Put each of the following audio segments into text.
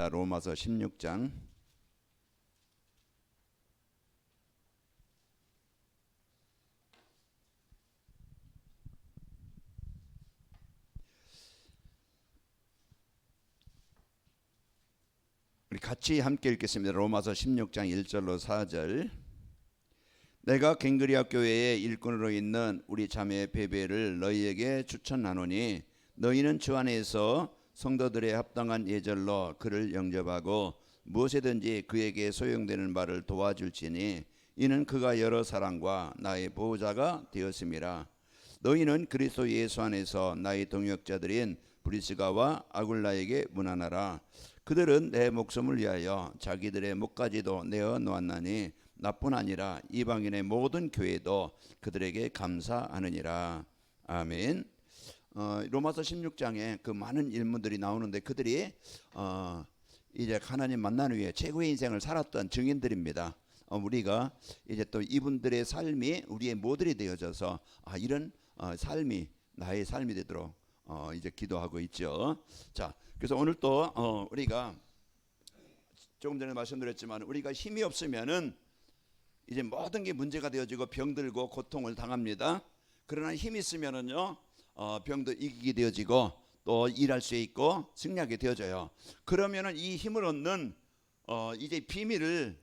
읽겠습니다. 로마서 16장. 우리 같이 함께 읽겠습니다. 로마서 16장 1절로 4절. 내가 갱그리아 교회의 일꾼으로 있는 우리 자매 베베를 너희에게 추천하노니 너희는 주 안에서 성도들의 합당한 예절로 그를 영접하고 무엇이든지 그에게 소용되는 바를 도와줄지니 이는 그가 여러 사람과 나의 보호자가 되었음이라. 너희는 그리스도 예수 안에서 나의 동역자들인 브리스가와 아굴라에게 문안하라. 그들은 내 목숨을 위하여 자기들의 목까지도 내어 놓았나니 나뿐 아니라 이방인의 모든 교회도 그들에게 감사하느니라. 아멘. 로마서 16장에 그 많은 인물들이 나오는데 그들이 이제 하나님 만나는 위해 최고의 인생을 살았던 증인들입니다. 우리가 이제 또 이분들의 삶이 우리의 모델이 되어져서 이런 삶이 나의 삶이 되도록 이제 기도하고 있죠. 자, 그래서 오늘 또 우리가 조금 전에 말씀드렸지만 우리가 힘이 없으면은 이제 모든 게 문제가 되어지고 병들고 고통을 당합니다. 그러나 힘이 있으면은요 병도 이기게 되어지고 또 일할 수 있고 승리하게 되어져요. 그러면은 이 힘을 얻는 이제 비밀을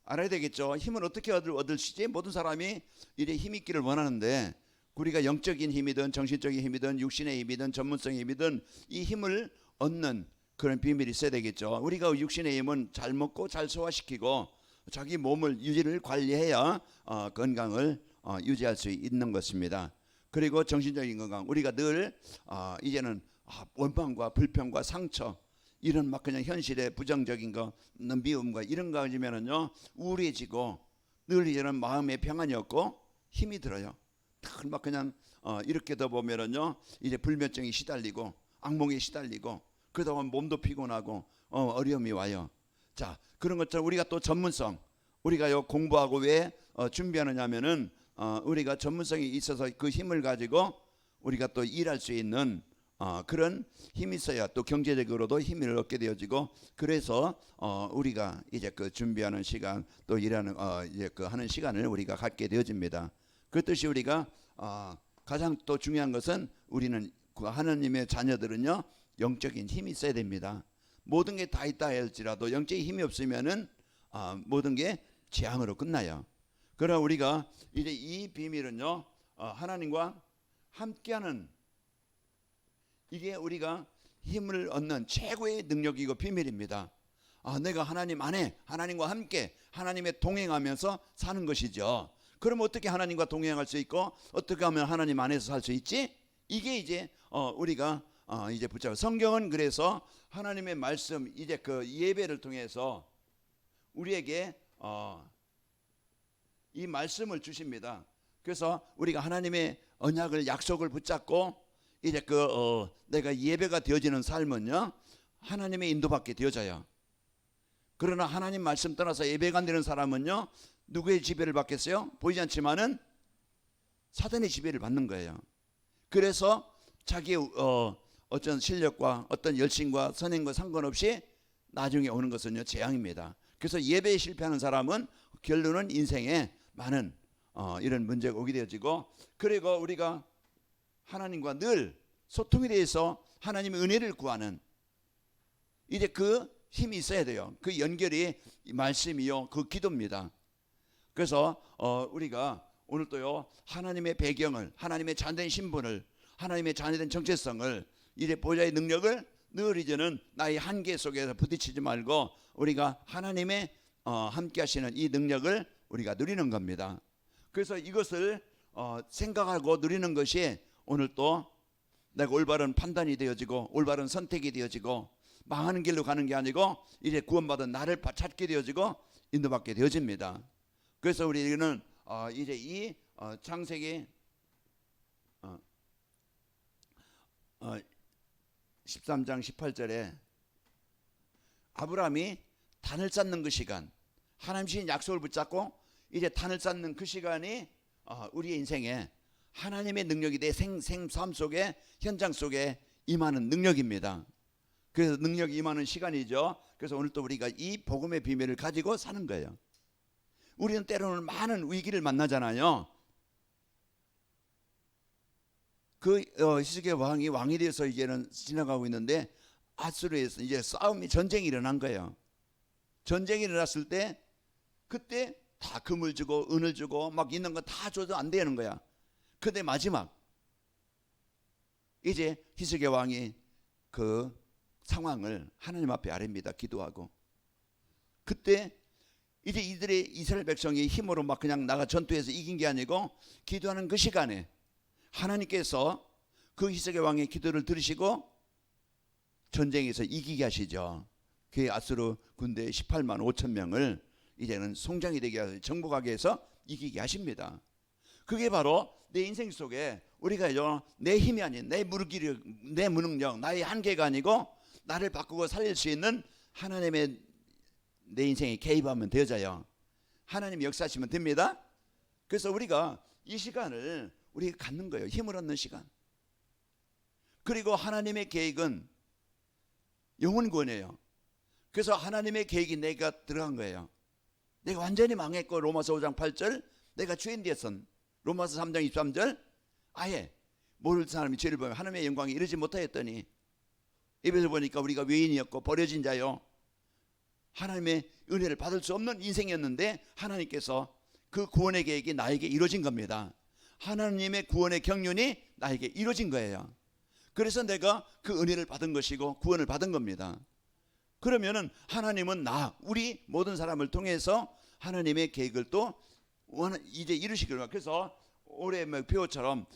알아야 되겠죠. 힘을 어떻게 얻을지 모든 사람이 이제 힘 있기를 원하는데 우리가 영적인 힘이든 정신적인 힘이든 육신의 힘이든 전문성의 힘이든 이 힘을 얻는 그런 비밀이 있어야 되겠죠. 우리가 육신의 힘은 잘 먹고 잘 소화시키고 자기 몸을 유지를 관리해야 건강을 유지할 수 있는 것입니다. 그리고 정신적인 건강, 우리가 늘 이제는 원망과 불평과 상처 이런 막 그냥 현실의 부정적인 거, 미움과 이런 거 가지면은요 우울해지고 늘 이제는 마음에 평안이 없고 힘이 들어요. 막 그냥 이렇게 더 보면은요 이제 불면증이 시달리고 악몽에 시달리고 그러다 보면 몸도 피곤하고 어려움이 와요. 자, 그런 것처럼 우리가 또 전문성, 우리가요 공부하고 왜 준비하느냐면은 우리가 전문성이 있어서 그 힘을 가지고 우리가 또 일할 수 있는 그런 힘이 있어야 또 경제적으로도 힘을 얻게 되어지고 그래서 우리가 이제 그 준비하는 시간 또 일하는 이제 그 하는 시간을 우리가 갖게 되어집니다. 그렇듯이 우리가 가장 또 중요한 것은 우리는 그 하나님의 자녀들은요 영적인 힘이 있어야 됩니다. 모든 게 다 있다 할지라도 영적인 힘이 없으면은 모든 게 재앙으로 끝나요. 그러나 우리가 이제 이 비밀은요 하나님과 함께하는 이게 우리가 힘을 얻는 최고의 능력이고 비밀입니다. 내가 하나님 안에 하나님과 함께 하나님의 동행하면서 사는 것이죠. 그럼 어떻게 하나님과 동행할 수 있고 어떻게 하면 하나님 안에서 살 수 있지? 이게 이제 우리가 이제 붙잡아. 성경은 그래서 하나님의 말씀 이제 그 예배를 통해서 우리에게 이 말씀을 주십니다. 그래서 우리가 하나님의 언약을 약속을 붙잡고 이제 내가 예배가 되어지는 삶은요 하나님의 인도받게 되어져요. 그러나 하나님 말씀 떠나서 예배가 안 되는 사람은요 누구의 지배를 받겠어요? 보이지 않지만은 사단의 지배를 받는 거예요. 그래서 자기의 어떤 실력과 어떤 열심과 선행과 상관없이 나중에 오는 것은요 재앙입니다. 그래서 예배에 실패하는 사람은 결론은 인생에 많은 이런 문제가 오게 되어지고 그리고 우리가 하나님과 늘 소통에 대해서 하나님의 은혜를 구하는 이제 그 힘이 있어야 돼요. 그 연결이 말씀이요 그 기도입니다. 그래서 우리가 오늘 또요 하나님의 배경을 하나님의 자녀된 신분을 하나님의 자녀된 정체성을 이제 보좌의 능력을 늘 이제는 나의 한계 속에서 부딪히지 말고 우리가 하나님의 함께 하시는 이 능력을 우리가 누리는 겁니다. 그래서 이것을 생각하고 누리는 것이 오늘 또 내가 올바른 판단이 되어지고 올바른 선택이 되어지고 망하는 길로 가는 게 아니고 이제 구원받은 나를 찾게 되어지고 인도받게 되어집니다. 그래서 우리는 이제 이 창세기 13장 18절에 아브라함이 단을 쌓는 그 시간 하나님 주신 약속을 붙잡고 이제 단을 쌓는 그 시간이 우리의 인생에 하나님의 능력이 내 삶 속에 현장 속에 임하는 능력입니다. 그래서 능력이 임하는 시간이죠. 그래서 오늘 또 우리가 이 복음의 비밀을 가지고 사는 거예요. 우리는 때로는 많은 위기를 만나잖아요. 그 히스기야 왕이 왕이 돼서 이제는 지나가고 있는데 아수르에서 이제 싸움이 전쟁이 일어난 거예요. 전쟁이 일어났을 때 그때 다 금을 주고 은을 주고 막 있는 거 다 줘도 안 되는 거야. 근데 마지막 이제 히스기야 왕이 그 상황을 하나님 앞에 아뢰입니다. 기도하고. 그때 이제 이들의 이스라엘 백성이 힘으로 막 그냥 나가 전투에서 이긴 게 아니고 기도하는 그 시간에 하나님께서 그 히스기야 왕의 기도를 들으시고 전쟁에서 이기게 하시죠. 그 아수르 군대 18만 5천 명을 이제는 송장이 되게 해서 정복하게 해서 이기게 하십니다. 그게 바로 내 인생 속에 우리가요, 내 힘이 아닌 내 무기력, 내 무능력, 나의 한계가 아니고 나를 바꾸고 살릴 수 있는 하나님의 내 인생에 개입하면 되어져요. 하나님 역사하시면 됩니다. 그래서 우리가 이 시간을 우리가 갖는 거예요. 힘을 얻는 시간. 그리고 하나님의 계획은 영혼 구원이에요. 그래서 하나님의 계획이 내가 들어간 거예요. 내가 완전히 망했고 로마서 5장 8절 내가 죄인 되었선 로마서 3장 23절 아예 모르는 사람이 죄를 보면 하나님의 영광에 이르지 못하였더니 입에서 보니까 우리가 외인이었고 버려진 자요 하나님의 은혜를 받을 수 없는 인생이었는데 하나님께서 그 구원의 계획이 나에게 이루어진 겁니다. 하나님의 구원의 경륜이 나에게 이루어진 거예요. 그래서 내가 그 은혜를 받은 것이고 구원을 받은 겁니다. 그러면은 하나님은 우리 모든 사람을 통해서 하나님의 계획을 또 이제 이루시기로. 그래서 올해 표처럼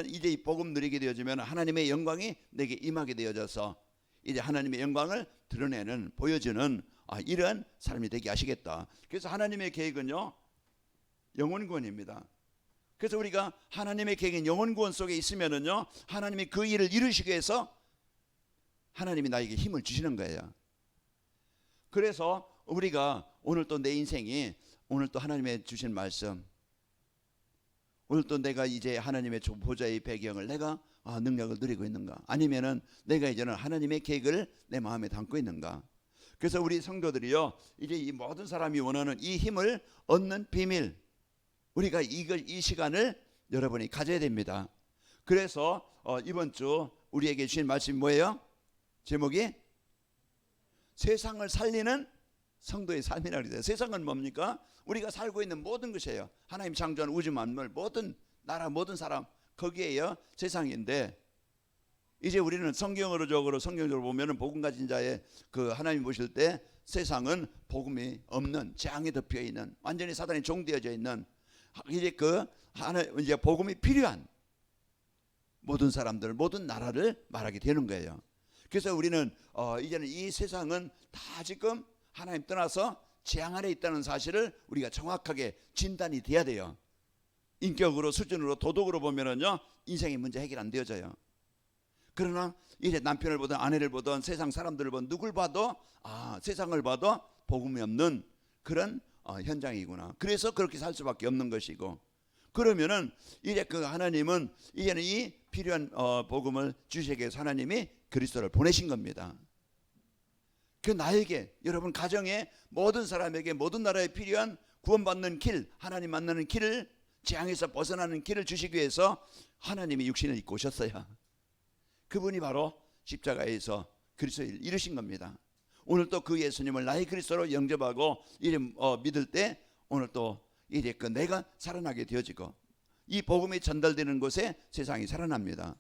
이제 이 복음 누리게 되어지면 하나님의 영광이 내게 임하게 되어져서 이제 하나님의 영광을 드러내는 보여주는 이런 삶이 되게 하시겠다. 그래서 하나님의 계획은요 영혼 구원입니다. 그래서 우리가 하나님의 계획인 영혼 구원 속에 있으면은요 하나님이 그 일을 이루시기 위해서 하나님이 나에게 힘을 주시는 거예요. 그래서 우리가 오늘 또 내 인생이 오늘 또 하나님의 주신 말씀 오늘 또 내가 이제 하나님의 보좌의 배경을 내가 능력을 누리고 있는가 아니면은 내가 이제는 하나님의 계획을 내 마음에 담고 있는가. 그래서 우리 성도들이요 이제 이 모든 사람이 원하는 이 힘을 얻는 비밀 우리가 이 시간을 여러분이 가져야 됩니다. 그래서 이번 주 우리에게 주신 말씀이 뭐예요? 제목이 세상을 살리는 성도의 삶이라고 그래요. 세상은 뭡니까? 우리가 살고 있는 모든 것이에요. 하나님 창조한 우주 만물 모든 나라 모든 사람 거기에요 세상인데 이제 우리는 성경적으로 보면은 복음 가진 자의 그 하나님 보실 때 세상은 복음이 없는 재앙에 덮여 있는 완전히 사단이 종되어져 있는 이제 이제 복음이 필요한 모든 사람들 모든 나라를 말하게 되는 거예요. 그래서 우리는 이제는 이 세상은 다 지금 하나님 떠나서 재앙 아래 있다는 사실을 우리가 정확하게 진단이 돼야 돼요. 인격으로 수준으로 도덕으로 보면은요 인생의 문제 해결 안 되어져요. 그러나 이제 남편을 보든 아내를 보든 세상 사람들을 보든 누굴 봐도 세상을 봐도 복음이 없는 그런 현장이구나. 그래서 그렇게 살 수밖에 없는 것이고 그러면은 이제 그 하나님은 이제는 이 필요한 복음을 주시기 위해서 하나님이 그리스도를 보내신 겁니다. 그 나에게 여러분 가정에 모든 사람에게 모든 나라에 필요한 구원받는 길 하나님 만나는 길을 재앙에서 벗어나는 길을 주시기 위해서 하나님이 육신을 입고 오셨어요. 그분이 바로 십자가에서 그리스도를 이루신 겁니다. 오늘 또 그 예수님을 나의 그리스도로 영접하고 이제 믿을 때 오늘 또 이제 내가 살아나게 되어지고 이 복음이 전달되는 곳에 세상이 살아납니다.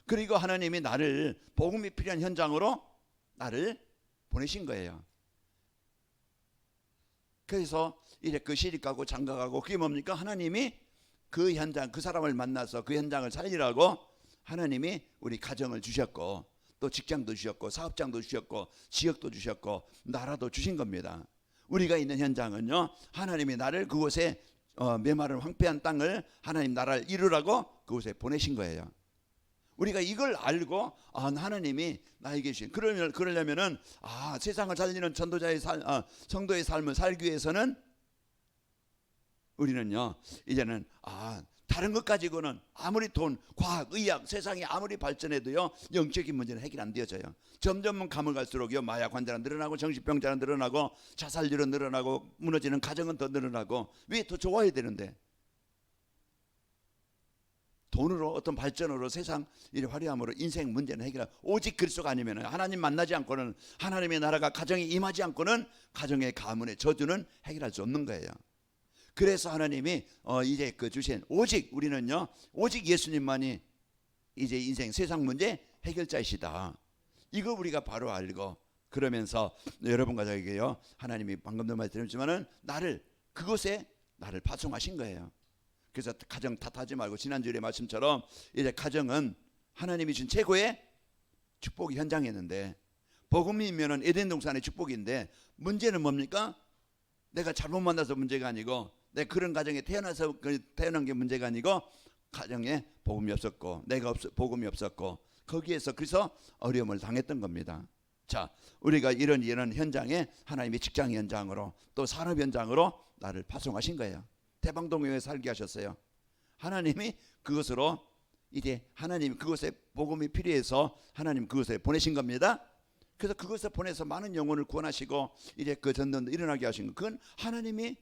그리고 하나님이 나를 복음이 필요한 현장으로 나를 보내신 거예요. 그래서 이제 그 시집가고 장가가고 그게 뭡니까? 하나님이 그 현장 그 사람을 만나서 그 현장을 살리라고 하나님이 우리 가정을 주셨고 또 직장도 주셨고 사업장도 주셨고 지역도 주셨고 나라도 주신 겁니다. 우리가 있는 현장은요 하나님이 나를 그곳에 메마른 황폐한 땅을 하나님 나라를 이루라고 그곳에 보내신 거예요. 우리가 이걸 알고 하나님이 나에게 주신 그러려면은 세상을 살리는 전도자의 성도의 삶을 살기 위해서는 우리는요 이제는 다른 것 가지고는 아무리 돈, 과학, 의학, 세상이 아무리 발전해도요, 영적인 문제는 해결 안 되어져요. 점점 가면 갈수록요, 마약 환자는 늘어나고 정신병자는 늘어나고 자살률은 늘어나고 무너지는 가정은 더 늘어나고. 왜? 더 좋아야 되는데. 돈으로 어떤 발전으로 세상 일 화려함으로 인생 문제는 해결. 오직 그리스도가 아니면, 하나님 만나지 않고는, 하나님의 나라가 가정에 임하지 않고는 가정의 가문의 저주는 해결할 수 없는 거예요. 그래서 하나님이 이제 그 주신, 오직 우리는요, 오직 예수님만이 이제 인생 세상 문제 해결자이시다. 이거 우리가 바로 알고, 그러면서 여러분과 저에게요, 하나님이 방금도 말씀드렸지만은 그곳에 나를 파송하신 거예요. 그래서 가정 탓하지 말고, 지난주에 말씀처럼 이제 가정은 하나님이 준 최고의 축복의 현장이었는데, 복음이면은 에덴 동산의 축복인데, 문제는 뭡니까? 내가 잘못 만나서 문제가 아니고, 내 그런 가정에 태어난 게 문제가 아니고, 가정에 복음이 없었고, 복음이 없었고, 거기에서 그래서 어려움을 당했던 겁니다. 자, 우리가 이런 현장에 하나님의 직장 현장으로 또 산업 현장으로 나를 파송하신 거예요. 대방동교회에 살게 하셨어요. 하나님이 그것으로 이제 하나님 그것에 복음이 필요해서 하나님 그것에 보내신 겁니다. 그래서 그것을 보내서 많은 영혼을 구원하시고 이제 그 전도도 일어나게 하신 거, 그건 하나님이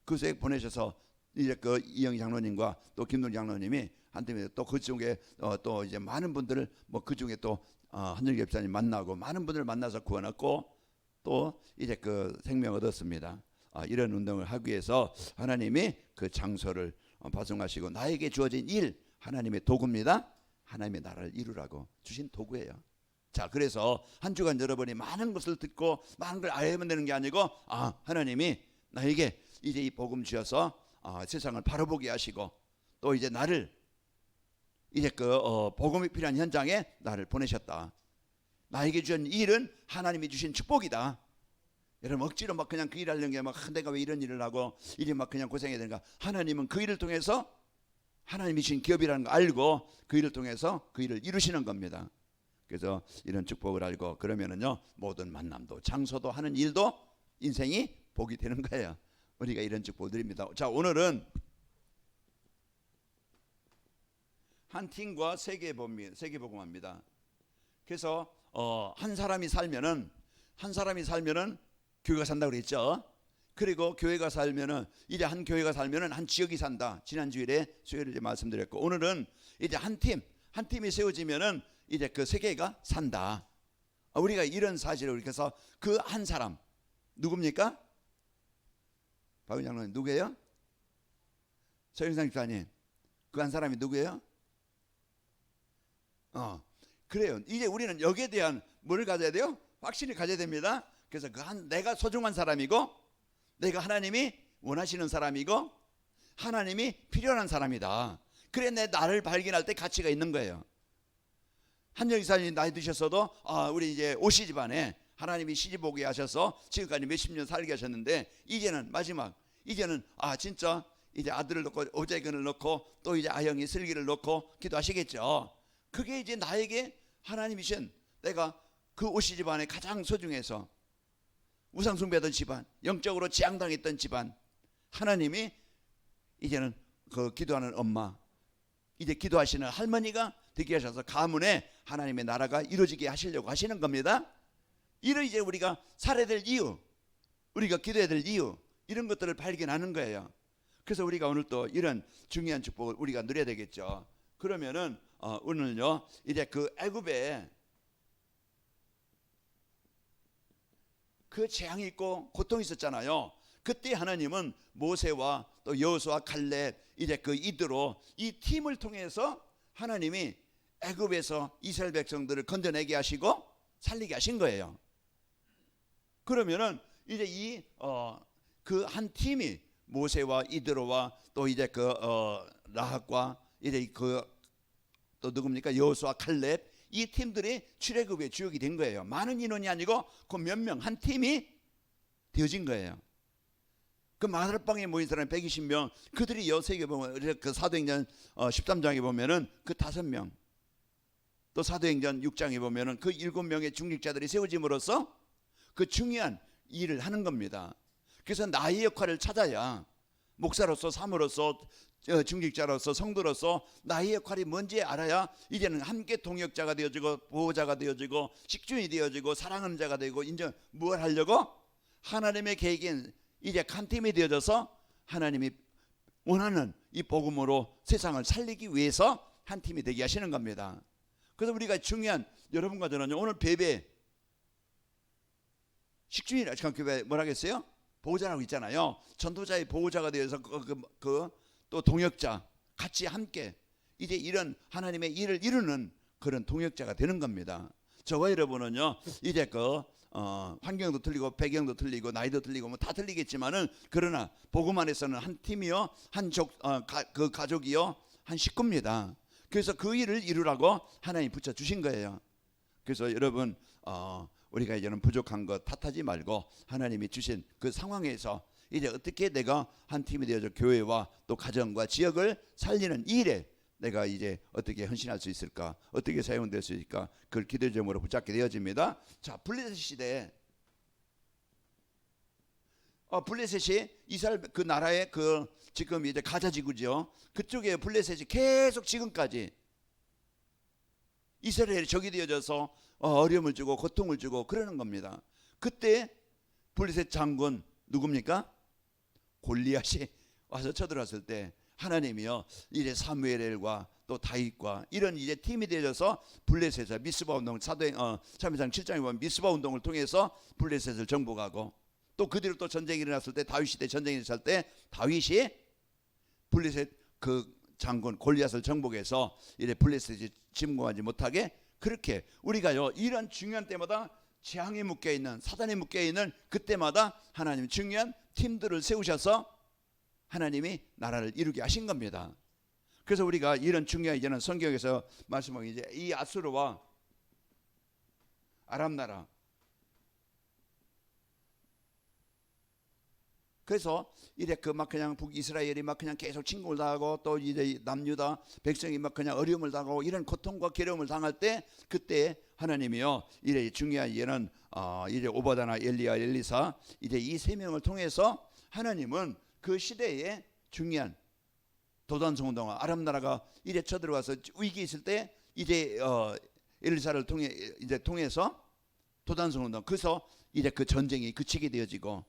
그것에 보내셔서 이제 그 이영희 장로님과 또 김동희 장로님이 한때에 또 그중에 또 이제 많은 분들을 뭐 그중에 또 한정기 집사님 만나고 많은 분들을 만나서 구원했고 또 이제 그 생명 얻었습니다. 이런 운동을 하기 위해서 하나님이 그 장소를 파송하시고, 나에게 주어진 일, 하나님의 도구입니다. 하나님의 나라를 이루라고 주신 도구예요. 자, 그래서 한 주간 여러분이 많은 것을 듣고 많은 걸 알면 되는 게 아니고, 하나님이 나에게 이제 이 복음 주셔서 세상을 바라보게 하시고, 또 이제 나를 이제 그 복음이 필요한 현장에 나를 보내셨다. 나에게 주신 일은 하나님이 주신 축복이다. 여러분 억지로 막 그냥 그 일 하려는 게 막 내가 왜 이런 일을 하고 일이 막 그냥 고생해야 되는가? 하나님은 그 일을 통해서 하나님이 주신 기업이라는 거 알고 그 일을 통해서 그 일을 이루시는 겁니다. 그래서 이런 축복을 알고 그러면은요, 모든 만남도 장소도 하는 일도 인생이 복이 되는 거예요. 우리가 이런 축복을 드립니다. 자, 오늘은 한 팀과 세계복음합니다. 그래서 한 사람이 살면은 교회가 산다고 그랬죠. 그리고 교회가 살면은 이제 한 교회가 살면은 한 지역이 산다. 지난 주일에 수요일에 말씀드렸고, 오늘은 이제 한 팀이 세워지면은 이제 그 세계가 산다. 우리가 이런 사실을, 그래서 그 한 사람 누굽니까? 박윤 장로님 누구예요? 서영상 집사님, 그 한 사람이 누구예요? 그래요. 이제 우리는 여기에 대한 뭐를 가져야 돼요? 확신을 가져야 됩니다. 그래서 내가 소중한 사람이고, 내가 하나님이 원하시는 사람이고, 하나님이 필요한 사람이다. 그래, 나를 발견할 때 가치가 있는 거예요. 한정희 사님 나이 드셨어도 우리 이제 오씨 집안에 하나님이 시집 오게 하셔서 지금까지 몇십 년 살게 하셨는데, 이제는 마지막, 이제는 진짜 이제 아들을 놓고 오재근을 놓고 또 이제 아영이 슬기를 놓고 기도하시겠죠. 그게 이제 나에게 하나님이신, 내가 그 오씨 집안에 가장 소중해서 우상 숭배하던 집안, 영적으로 지향당했던 집안, 하나님이 이제는 그 기도하는 엄마, 이제 기도하시는 할머니가 되게 하셔서 가문에 하나님의 나라가 이루어지게 하시려고 하시는 겁니다. 이런 이제 우리가 살아야 될 이유, 우리가 기도해야 될 이유, 이런 것들을 발견하는 거예요. 그래서 우리가 오늘 또 이런 중요한 축복을 우리가 누려야 되겠죠. 그러면은 오늘요, 이제 그 애굽에 그 재앙이 있고 고통이 있었잖아요. 그때 하나님은 모세와 또 여호수아, 갈렙, 이제 그 이드로 이 팀을 통해서 하나님이 애굽에서 이스라엘 백성들을 건져내게 하시고 살리게 하신 거예요. 그러면은 이제 이 그 한 팀이 모세와 이드로와 또 이제 그 라합과 이제 그 또 누굽니까? 여호수아, 칼렙, 이 팀들이 출애굽의 주역이 된 거예요. 많은 인원이 아니고 그 몇 명 한 팀이 되어진 거예요. 그 마가다락방에 모인 사람 120명, 그들이 여세계 보면 그 사도행전 13장에 보면은 그 5명, 또 사도행전 6장에 보면은 그 7명의 중직자들이 세워짐으로써 그 중요한 일을 하는 겁니다. 그래서 나의 역할을 찾아야, 목사로서, 사모로서, 중직자로서, 성도로서 나의 역할이 뭔지 알아야 이제는 함께 동역자가 되어지고 보호자가 되어지고 식주인이 되어지고 사랑하는 자가 되고 이제 뭘 하려고? 하나님의 계획인 이제 한 팀이 되어져서 하나님이 원하는 이 복음으로 세상을 살리기 위해서 한 팀이 되게 하시는 겁니다. 그래서 우리가 중요한 여러분과 저는요, 오늘 베베 식주인 뭐라 했어요? 보호자라고 있잖아요. 전도자의 보호자가 되어서 또 동역자 같이 함께 이제 이런 하나님의 일을 이루는 그런 동역자가 되는 겁니다. 저와 여러분은요 이제 환경도 틀리고 배경도 틀리고 나이도 틀리고 뭐 다 틀리겠지만은 그러나 복음 안에서는 한 팀이요 그 가족이요 한 식구입니다. 그래서 그 일을 이루라고 하나님 붙여 주신 거예요. 그래서 여러분 우리가 이제는 부족한 것 탓하지 말고 하나님이 주신 그 상황에서 이제 어떻게 내가 한 팀이 되어서 교회와 또 가정과 지역을 살리는 일에 내가 이제 어떻게 헌신할 수 있을까, 어떻게 사용될 수 있을까, 그걸 기도 제목으로 붙잡게 되어집니다. 자, 블레셋 시대, 블레셋이 이스라엘 그 나라의 지금 이제 가자 지구죠. 그쪽에 블레셋이 계속 지금까지 이스라엘이 적이 되어져서 어려움을 주고 고통을 주고 그러는 겁니다. 그때 블레셋 장군 누굽니까? 골리앗이 와서 쳐들어왔을 때 하나님이요 이제 사무엘과 또 다윗과 이런 이제 팀이 되어져서 블레셋에서 미스바 운동 참여상 7장에 보면 미스바 운동을 통해서 블레셋을 정복하고 또 그대로 또 전쟁이 일어났을 때 다윗 시대 전쟁이 일어났을 때 다윗이 블레셋 그 장군 골리앗을 정복해서 이제 블레셋이 침공하지 못하게 그렇게 우리가요 이런 중요한 때마다 재앙에 묶여 있는 사단에 묶여 있는 그때마다 하나님 중요한 팀들을 세우셔서 하나님이 나라를 이루게 하신 겁니다. 그래서 우리가 이런 중요한 이제는 성경에서 말씀하고 이제 이 아수르와 아람 나라 그래서 이래 막 그냥 북이스라엘이 막 그냥 계속 침공을 당하고 또 이제 남유다 백성이 막 그냥 어려움을 당하고 이런 고통과 괴로움을 당할 때 그때 하나님이요 이래 중요한 얘는 이제 오바다나 엘리야 엘리사 이제 이 세 명을 통해서 하나님은 그 시대에 중요한 도단성 운동화 아람 나라가 이제 쳐들어와서 위기 있을 때 이제 엘리사를 통해서 도단성 운동 그래서 이제 그 전쟁이 그치게 되어지고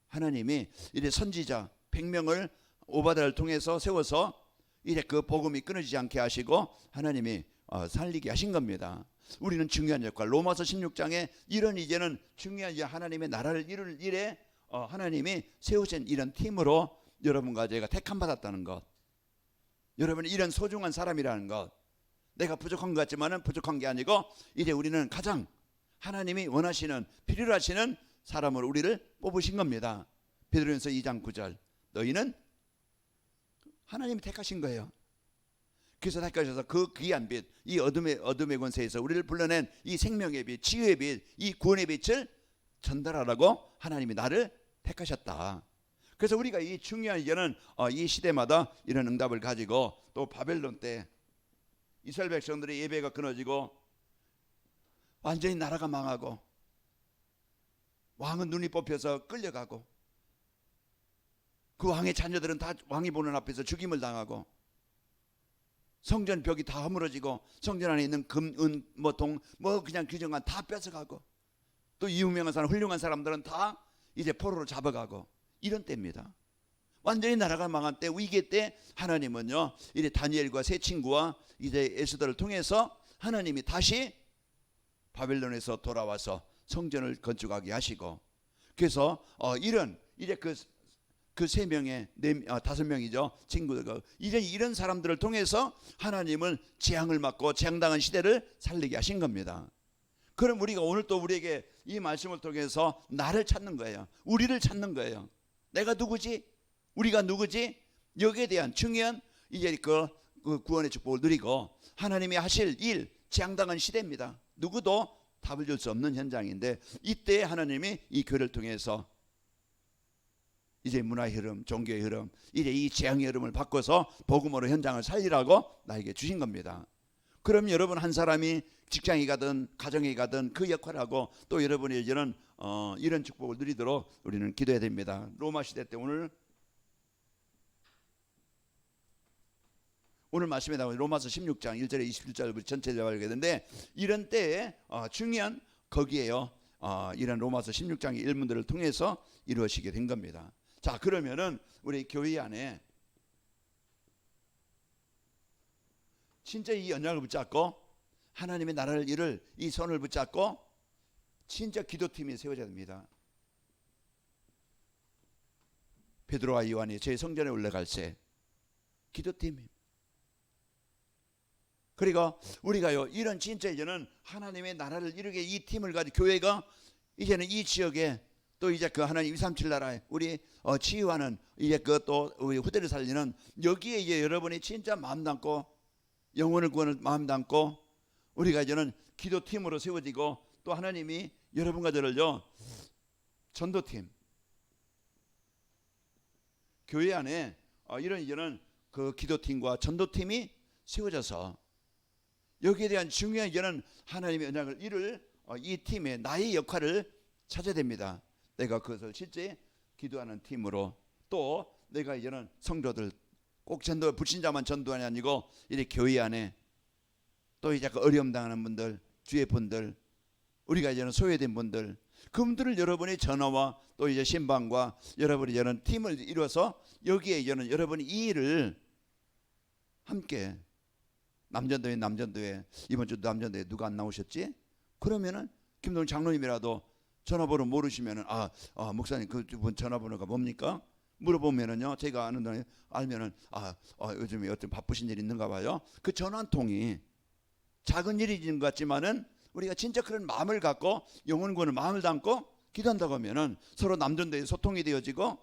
하나님이 이제 선지자 100명을 오바다를 통해서 세워서 이제 그 복음이 끊어지지 않게 하시고 하나님이 살리게 하신 겁니다. 우리는 중요한 역할 로마서 16장에 이런 이제는 중요한 이제 하나님의 나라를 이룰 일에 하나님이 세우신 이런 팀으로 여러분과 제가 택함 받았다는 것 여러분이 이런 소중한 사람이라는 것 내가 부족한 것 같지만은 부족한 게 아니고 이제 우리는 가장 하나님이 원하시는 필요로 하시는 사람으로 우리를 뽑으신 겁니다. 베드로전서 2장 9절 너희는 하나님이 택하신 거예요. 그래서 택하셔서 그 귀한 빛, 이 어둠의 권세에서 우리를 불러낸 이 생명의 빛, 치유의 빛, 이 구원의 빛을 전달하라고 하나님이 나를 택하셨다. 그래서 우리가 이 중요한 이제는 이 시대마다 이런 응답을 가지고 또 바벨론 때 이스라엘 백성들의 예배가 끊어지고 완전히 나라가 망하고 왕은 눈이 뽑혀서 끌려가고 그 왕의 자녀들은 다 왕이 보는 앞에서 죽임을 당하고 성전 벽이 다 허물어지고 성전 안에 있는 금, 은, 동, 그냥 규정한 다 뺏어가고 또 유명한 사람, 훌륭한 사람들은 다 이제 포로로 잡아가고 이런 때입니다. 완전히 나라가 망한 때 위기 때 하나님은요 이제 다니엘과 세 친구와 이제 에스더를 통해서 하나님이 다시 바벨론에서 돌아와서 성전을 건축하게 하시고 그래서 이런 이제 그 세 명의 다섯 명이죠 친구들 이제 이런 사람들을 통해서 하나님은 재앙을 막고 재앙당한 시대를 살리게 하신 겁니다. 그럼 우리가 오늘 또 우리에게 이 말씀을 통해서 나를 찾는 거예요. 우리를 찾는 거예요. 내가 누구지? 우리가 누구지? 여기에 대한 중요한 이제 그 구원의 축복을 누리고 하나님이 하실 일 재앙당한 시대입니다. 누구도 답을 줄 수 없는 현장인데 이때 하나님이 이 교회를 통해서 이제 문화의 흐름, 종교의 흐름, 이제 이 재앙의 흐름을 바꿔서 복음으로 현장을 살리라고 나에게 주신 겁니다. 그럼 여러분 한 사람이 직장에 가든 가정에 가든 그 역할을 하고 또 여러분이 이제는 이런 축복을 누리도록 우리는 기도해야 됩니다. 로마 시대 때 오늘 오늘 말씀에 나오는 로마서 16장 1절에 21절부터 전체를 읽게 되는데 이런 때에 중요한 거기에요. 이런 로마서 16장의 일문들을 통해서 이루어지게 된 겁니다. 자, 그러면은 우리 교회 안에 진짜 이 언약을 붙잡고 하나님의 나라를 이룰 이 손을 붙잡고 진짜 기도팀이 세워져야 됩니다. 베드로와 요한이 제 성전에 올라갈 때 기도팀. 그리고 우리가요 이런 진짜 이제는 하나님의 나라를 이루게 이 팀을 가지고 교회가 이제는 이 지역에 또 이제 그 하나님 237 나라에 우리 치유하는 이제 그 또 우리 후대를 살리는 여기에 이제 여러분이 진짜 마음 담고 영혼을 구하는 마음 담고 우리가 이제는 기도팀으로 세워지고 또 하나님이 여러분과 저를요 전도팀 교회 안에 이런 이제는 그 기도팀과 전도팀이 세워져서 여기에 대한 중요한 이제는 하나님의 언약을 이룰 이 팀의 나의 역할을 찾아야 됩니다. 내가 그것을 실제 기도하는 팀으로 또 내가 이제는 성도들 꼭 전도 불신자만 전도하는 아니고 이제 교회 안에 또 이제 어려움 당하는 분들 주의 분들 우리가 이제는 소외된 분들 그분들을 여러분의 전화와 또 이제 신방과 여러분이 이제는 팀을 이루어서 여기에 이제는 여러분이 이 일을 함께 남전도에 이번 주 남전도에 누가 안 나오셨지? 그러면은 김동훈 장로님이라도 전화번호 모르시면은 목사님 그분 전화번호가 뭡니까? 물어보면은요 제가 아는 분 알면은 요즘에 어떤 바쁘신 일 있는가 봐요. 그 전화 한 통이 작은 일인 것 같지만은 우리가 진짜 그런 마음을 갖고 영혼 구원을 마음을 담고 기도한다고 하면은 서로 남전도에 소통이 되어지고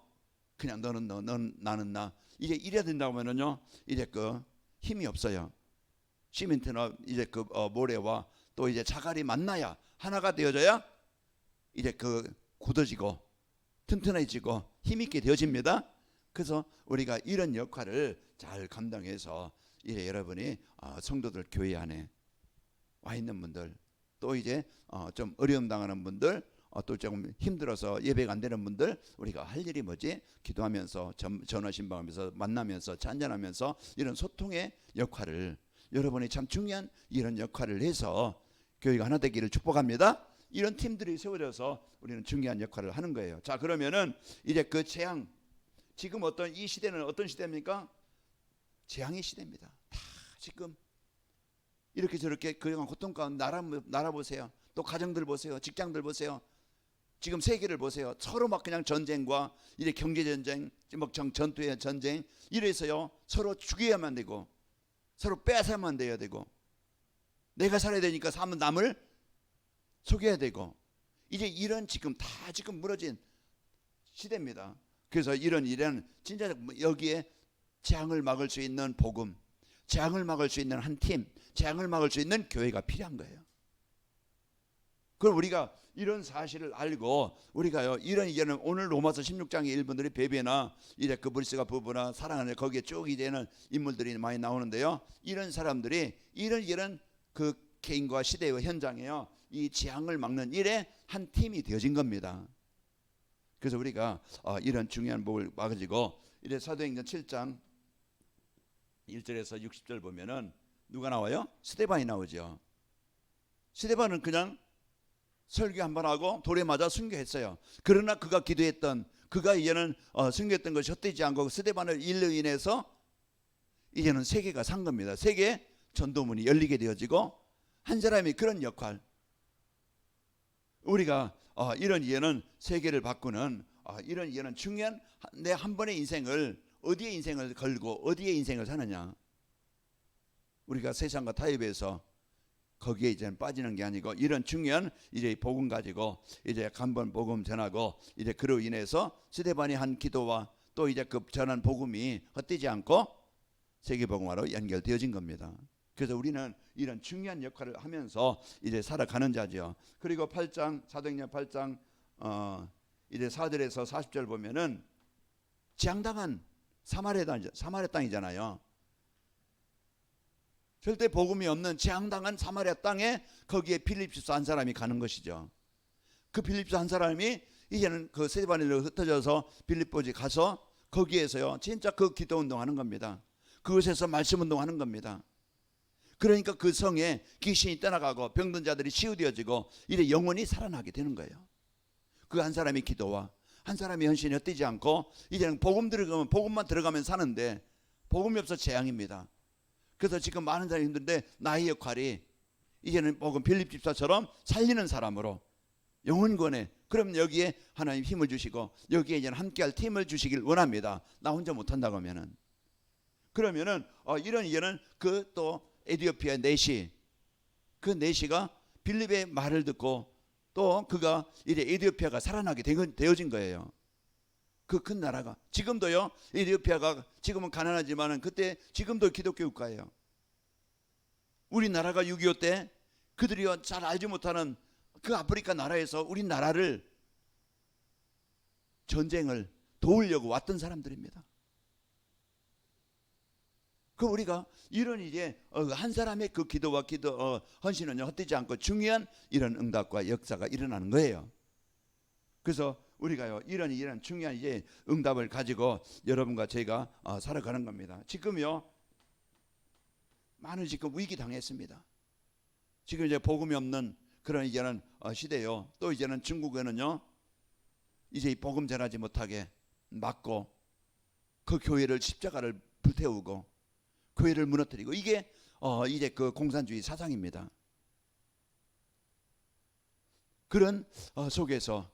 그냥 너는 너 나는 나 이게 이래야 된다고 하면은요 이제 그 힘이 없어요. 시멘트나 이제 그 모래와 또 이제 자갈이 만나야 하나가 되어져야 이제 그 굳어지고 튼튼해지고 힘있게 되어집니다. 그래서 우리가 이런 역할을 잘 감당해서 이제 여러분이 성도들 교회 안에 와 있는 분들 또 이제 좀 어려움 당하는 분들 또 조금 힘들어서 예배가 안 되는 분들 우리가 할 일이 뭐지? 기도하면서 전화 신방하면서 만나면서 찬양하면서 이런 소통의 역할을 여러분이 참 중요한 이런 역할을 해서 교회가 하나 되기를 축복합니다. 이런 팀들이 세워져서 우리는 중요한 역할을 하는 거예요. 자, 그러면은 이제 그 재앙 지금 어떤 이 시대는 어떤 시대입니까? 재앙의 시대입니다. 다 지금 이렇게 저렇게 그동안 고통 가운데 나라 보세요. 또 가정들 보세요. 직장들 보세요. 지금 세계를 보세요. 서로 막 그냥 전쟁과 이제 경제 전쟁, 막 전투의 전쟁 이래서요 서로 죽여야만 되고 서로 빼앗아야만 돼야 되고 내가 살아야 되니까 사면 남을 속여야 되고 이제 이런 지금 다 지금 무너진 시대입니다. 그래서 이런 일은 진짜 여기에 재앙을 막을 수 있는 복음, 재앙을 막을 수 있는 한 팀, 재앙을 막을 수 있는 교회가 필요한 거예요. 그럼 우리가 이런 사실을 알고 우리가요 이런 오늘 로마서 16장의 일분들이 베베나 이제 그 브리스가 부부나 사랑하는 거기에 쭉 이제는 인물들이 많이 나오는데요. 이런 사람들이 이런 그 개인과 시대의 현장에요 이 재앙을 막는 일에 한 팀이 되어진 겁니다. 그래서 우리가 이런 중요한 복을 막아지고 이제 사도행전 7장 1절에서 60절 보면은 누가 나와요? 스데반이 나오죠. 스데반은 그냥 설교 한 번 하고 돌에 맞아 순교했어요. 그러나 그가 기도했던 그가 이제는 순교했던 것이 헛되지 않고 스데반을 일로 인해서 이제는 세계가 산 겁니다. 세계 전도문이 열리게 되어지고 한 사람이 그런 역할 우리가 이런 이해는 세계를 바꾸는 이런 이해는 중요한 내 한 번의 인생을 어디에 인생을 걸고 어디에 인생을 사느냐 우리가 세상과 타협해서 거기에 이제 빠지는 게 아니고 이런 중요한 이제 복음 가지고 이제 한번 복음 전하고 이제 그로 인해서 스데반이 한 기도와 또 이제 그 전한 복음이 헛되지 않고 세계 복음화로 연결되어진 겁니다. 그래서 우리는 이런 중요한 역할을 하면서 이제 살아가는 자죠. 그리고 8장 사도행전 8장 이제 4절에서 40절 보면은 재앙당한 사마리아 땅이잖아요. 절대 복음이 없는 재앙당한 사마리아 땅에 거기에 빌립주서 한 사람이 가는 것이죠. 그 빌립주서 한 사람이 이제는 그 스데반으로 흩어져서 빌립보지 가서 거기에서요 진짜 그 기도 운동하는 겁니다. 그곳에서 말씀 운동하는 겁니다. 그러니까 그 성에 귀신이 떠나가고 병든 자들이 치유되어지고 이래 영혼이 살아나게 되는 거예요. 그 한 사람의 기도와 한 사람의 헌신이 헛되지 않고 이제는 복음 들어가면 복음만 들어가면 사는데 복음이 없어 재앙입니다. 그래서 지금 많은 사람이 힘든데 나의 역할이 이제는 복음 빌립 집사처럼 살리는 사람으로 영혼 구원에, 그럼 여기에 하나님 힘을 주시고 여기에 이제는 함께할 팀을 주시길 원합니다. 나 혼자 못한다고 하면은. 그러면은 이런 이제는 그 또 에티오피아 내시, 그 내시가 빌립의 말을 듣고 또 그가 이제 에티오피아가 살아나게 되어진 거예요. 그 큰 나라가 지금도요. 에티오피아가 지금은 가난하지만은 그때 지금도 기독교 국가예요. 우리나라가 6.25 때 그들이 잘 알지 못하는 그 아프리카 나라에서 우리나라를 전쟁을 도우려고 왔던 사람들입니다. 그 우리가 이런 이제 한 사람의 그 기도와 헌신은 헛되지 않고 중요한 이런 응답과 역사가 일어나는 거예요. 그래서 우리가요 이런 중요한 이제 응답을 가지고 여러분과 제가 살아가는 겁니다. 지금요 많은 지금 위기 당했습니다. 지금 이제 복음이 없는 그런 이제는 시대요. 또 이제는 중국에는요 이제 이 복음 전하지 못하게 막고 그 교회를 십자가를 불태우고 교회를 무너뜨리고 이게 이제 그 공산주의 사상입니다. 그런 속에서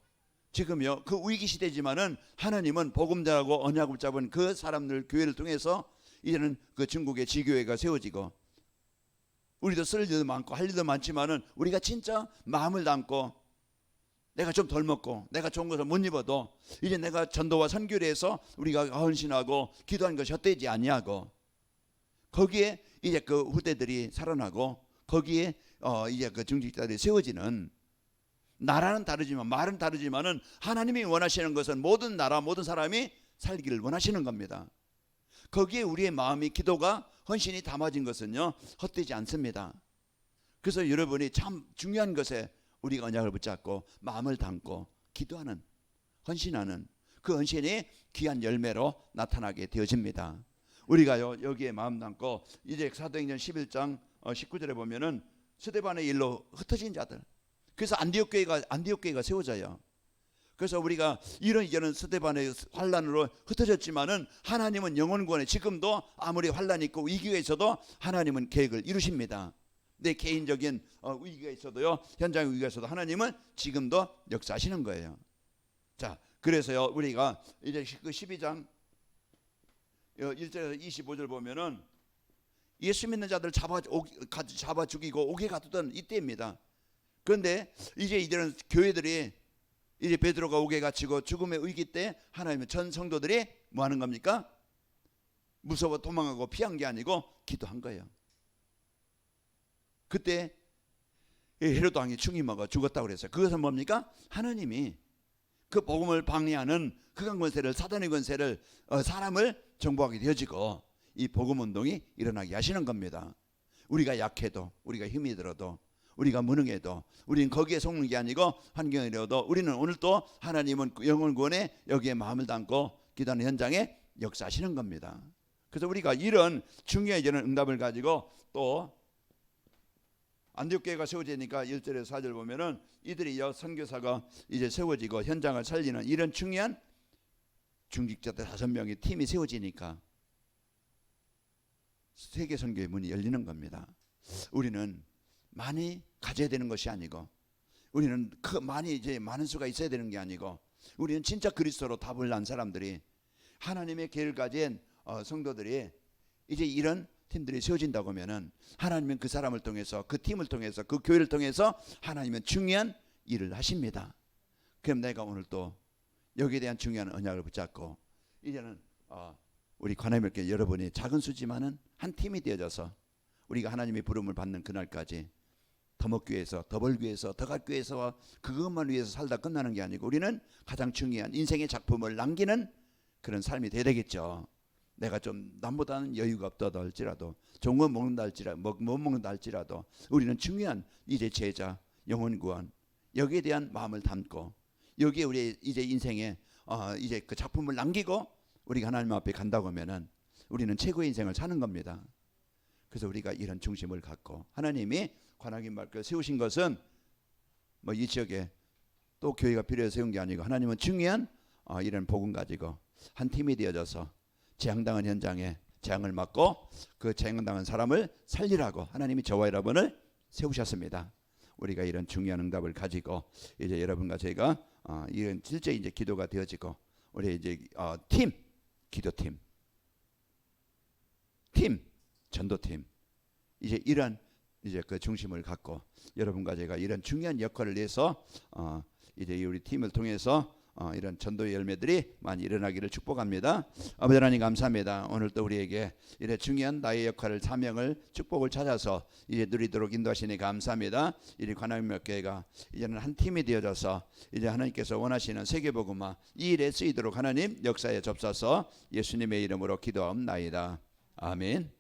지금요 그 위기 시대지만은 하나님은 복음 전하고 언약을 잡은 그 사람들 교회를 통해서 이제는 그 중국의 지교회가 세워지고 우리도 쓸 일도 많고 할 일도 많지만은 우리가 진짜 마음을 담고 내가 좀 덜 먹고 내가 좋은 것을 못 입어도 이제 내가 전도와 선교를 해서 우리가 헌신하고 기도하는 것이 헛되지 아니하고 거기에 이제 그 후대들이 살아나고 거기에 이제 그 중직자들이 세워지는 나라는 다르지만 말은 다르지만은 하나님이 원하시는 것은 모든 나라 모든 사람이 살기를 원하시는 겁니다. 거기에 우리의 마음이 기도가 헌신이 담아진 것은요 헛되지 않습니다. 그래서 여러분이 참 중요한 것에 우리가 언약을 붙잡고 마음을 담고 기도하는 헌신하는 그 헌신이 귀한 열매로 나타나게 되어집니다. 우리가요 여기에 마음 담고 이제 사도행전 11장 19절에 보면은 스데반의 일로 흩어진 자들, 그래서 안디옥 교회가 세워져요. 그래서 우리가 이런 스데반의 환란으로 흩어졌지만은 하나님은 영혼 구원에 지금도 아무리 환란이 있고 위기가 있어도 하나님은 계획을 이루십니다. 내 개인적인 위기가 있어도요 현장 위기가 있어도 하나님은 지금도 역사하시는 거예요. 자 그래서요 우리가 이제 그 12장 1절에서 25절 보면은 예수 믿는 자들 잡아 죽이고 옥에 가두던 이때입니다. 그런데 이제는 교회들이 이제 베드로가 옥에 갇히고 죽음의 위기 때 하나님의 전 성도들이 뭐 하는 겁니까? 무서워 도망하고 피한 게 아니고 기도한 거예요. 그때 헤롯 왕이 충임하고 죽었다고 그랬어요. 그것은 뭡니까? 하나님이 그 복음을 방해하는 흑암 권세를 사단의 권세를 사람을 정복하게 되어지고 이 복음 운동이 일어나게 하시는 겁니다. 우리가 약해도 우리가 힘이 들어도 우리가 무능해도 우리는 거기에 속는 게 아니고 환경이 되어도 우리는 오늘 또 하나님은 영혼 구원에 여기에 마음을 담고 기도하는 현장에 역사하시는 겁니다. 그래서 우리가 이런 중요한 응답을 가지고 또 안디옥 교회가 세워지니까 1절에서 4절 보면은 이들이 선교사가 이제 세워지고 현장을 살리는 이런 중요한 중직자들 5명의 팀이 세워지니까 세계 선교의 문이 열리는 겁니다. 우리는 많이 가져야 되는 것이 아니고 우리는 많은 수가 있어야 되는 게 아니고 우리는 진짜 그리스도로 답을 난 사람들이 하나님의 계획을 가진 성도들이 이제 이런 팀들이 세워진다고 하면은 하나님은 그 사람을 통해서 그 팀을 통해서 그 교회를 통해서 하나님은 중요한 일을 하십니다. 그럼 내가 오늘 또 여기에 대한 중요한 언약을 붙잡고 이제는 우리 관함일교 여러분이 작은 수지만은 한 팀이 되어져서 우리가 하나님의 부름을 받는 그날까지 더먹교회에서 더벌교회에서 더갓교회에서 그것만 위해서 살다 끝나는 게 아니고 우리는 가장 중요한 인생의 작품을 남기는 그런 삶이 돼야 되겠죠. 내가 좀 남보다는 여유가 없다 할지라도 좋은 거 먹는다 할지라도 못 먹는다 할지라도 우리는 중요한 이제 제자 영혼 구원 여기에 대한 마음을 담고 여기에 우리 이제 인생에 이제 그 작품을 남기고 우리가 하나님 앞에 간다고 하면은 우리는 최고의 인생을 사는 겁니다. 그래서 우리가 이런 중심을 갖고 하나님이 관악인 말교 세우신 것은 뭐 이 지역에 또 교회가 필요해서 세운 게 아니고 하나님은 중요한 이런 복음 가지고 한 팀이 되어져서 재앙당한 현장에 재앙을 막고 그 재앙당한 사람을 살리라고 하나님이 저와 여러분을 세우셨습니다. 우리가 이런 중요한 응답을 가지고 이제 여러분과 제가 이런 실제 이제 기도가 되어지고 우리 이제 팀 기도팀 팀 전도팀 이제 이런 이제 그 중심을 갖고 여러분과 제가 이런 중요한 역할을 내서 이제 우리 팀을 통해서 이런 전도의 열매들이 많이 일어나기를 축복합니다. 아버지 하나님 감사합니다. 오늘 또 우리에게 이런 중요한 나의 역할을 사명을 축복을 찾아서 이제 누리도록 인도하시니 감사합니다. 이 관악인명교회가 이제는 한 팀이 되어져서 이제 하나님께서 원하시는 세계복음화 이 일에 쓰이도록 하나님 역사에 접사서 예수님의 이름으로 기도하옵나이다. 아멘.